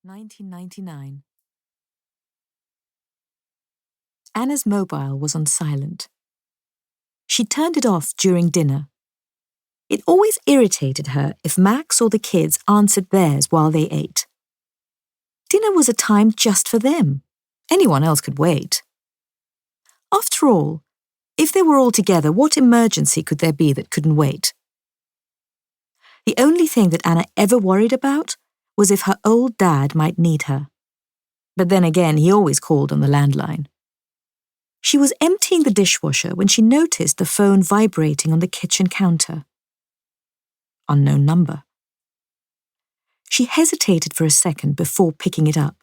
1999. Anna's mobile was on silent. She turned it off during dinner. It always irritated her if Max or the kids answered theirs while they ate. Dinner was a time just for them. Anyone else could wait. After all, if they were all together, what emergency could there be that couldn't wait? The only thing that Anna ever worried about was if her old dad might need her. But then again, he always called on the landline. She was emptying the dishwasher when she noticed the phone vibrating on the kitchen counter. Unknown number. She hesitated for a second before picking it up.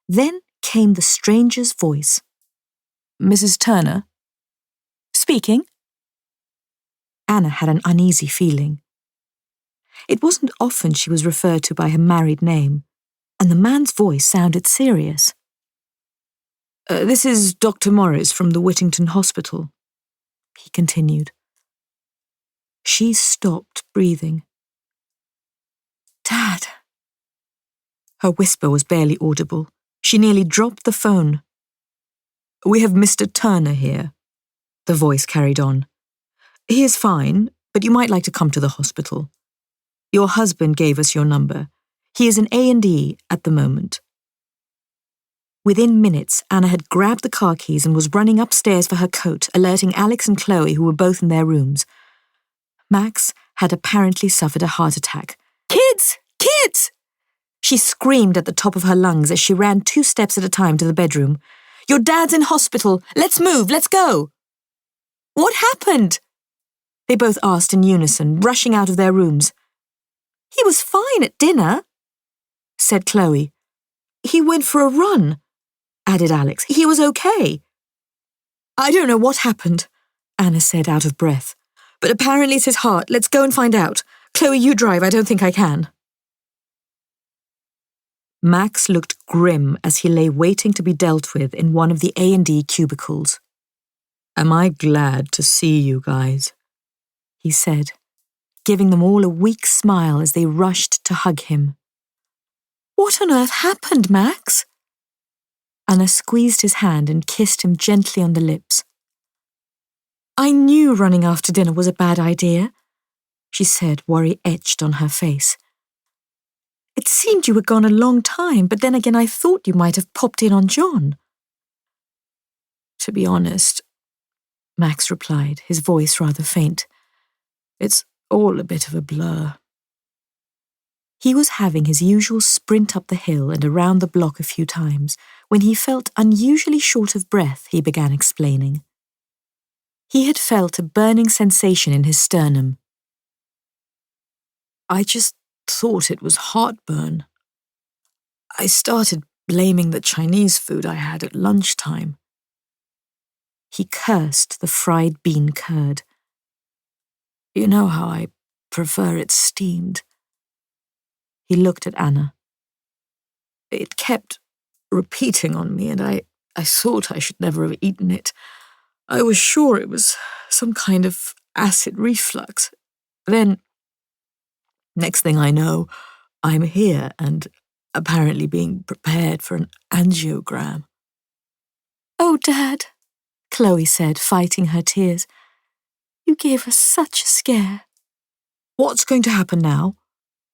Then came the stranger's voice. "Mrs. Turner?" "Speaking." Anna had an uneasy feeling. It wasn't often she was referred to by her married name, and the man's voice sounded serious. This is Dr. Morris from the Whittington Hospital," he continued. She stopped breathing. "Dad." Her whisper was barely audible. She nearly dropped the phone. "We have Mr. Turner here," the voice carried on. "He is fine, but you might like to come to the hospital. Your husband gave us your number. He is in A&E at the moment." Within minutes, Anna had grabbed the car keys and was running upstairs for her coat, alerting Alex and Chloe, who were both in their rooms. Max had apparently suffered a heart attack. "Kids! Kids!" She screamed at the top of her lungs as she ran 2 steps at a time to the bedroom. "Your dad's in hospital! Let's move! Let's go!" "What happened?" they both asked in unison, rushing out of their rooms. "He was fine at dinner," said Chloe. "He went for a run," added Alex. "He was okay." "I don't know what happened," Anna said out of breath. "But apparently it's his heart. Let's go and find out. Chloe, you drive. I don't think I can." Max looked grim as he lay waiting to be dealt with in one of the A&E cubicles. "Am I glad to see you guys," he said, giving them all a weak smile as they rushed to hug him. "What on earth happened, Max?" Anna squeezed his hand and kissed him gently on the lips. "I knew running after dinner was a bad idea," she said, worry etched on her face. "It seemed you were gone a long time, but then again I thought you might have popped in on John." "To be honest," Max replied, his voice rather faint, "it's all a bit of a blur." He was having his usual sprint up the hill and around the block a few times when he felt unusually short of breath, he began explaining. He had felt a burning sensation in his sternum. "I just thought it was heartburn. I started blaming the Chinese food I had at lunchtime." He cursed the fried bean curd. "You know how I prefer it steamed." He looked at Anna. "It kept repeating on me, and I thought I should never have eaten it. I was sure it was some kind of acid reflux. Then, next thing I know, I'm here and apparently being prepared for an angiogram." "Oh, Dad," Chloe said, fighting her tears. "You gave us such a scare." "What's going to happen now?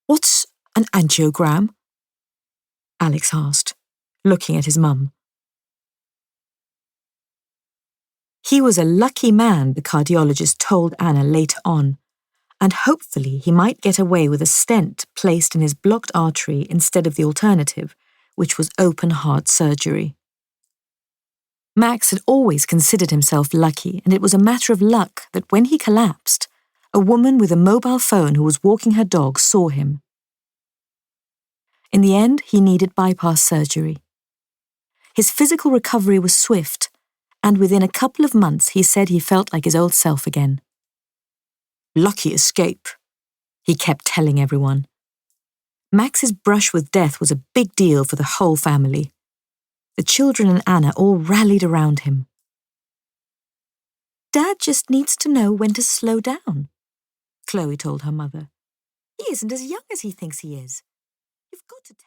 What's an angiogram?" Alex asked, looking at his mum. He was a lucky man, the cardiologist told Anna later on, and hopefully he might get away with a stent placed in his blocked artery instead of the alternative, which was open heart surgery. Max had always considered himself lucky, and it was a matter of luck that when he collapsed, a woman with a mobile phone who was walking her dog saw him. In the end, he needed bypass surgery. His physical recovery was swift, and within a couple of months he said he felt like his old self again. "Lucky escape," he kept telling everyone. Max's brush with death was a big deal for the whole family. The children and Anna all rallied around him. "Dad just needs to know when to slow down," Chloe told her mother. "He isn't as young as he thinks he is. You've got to tell him."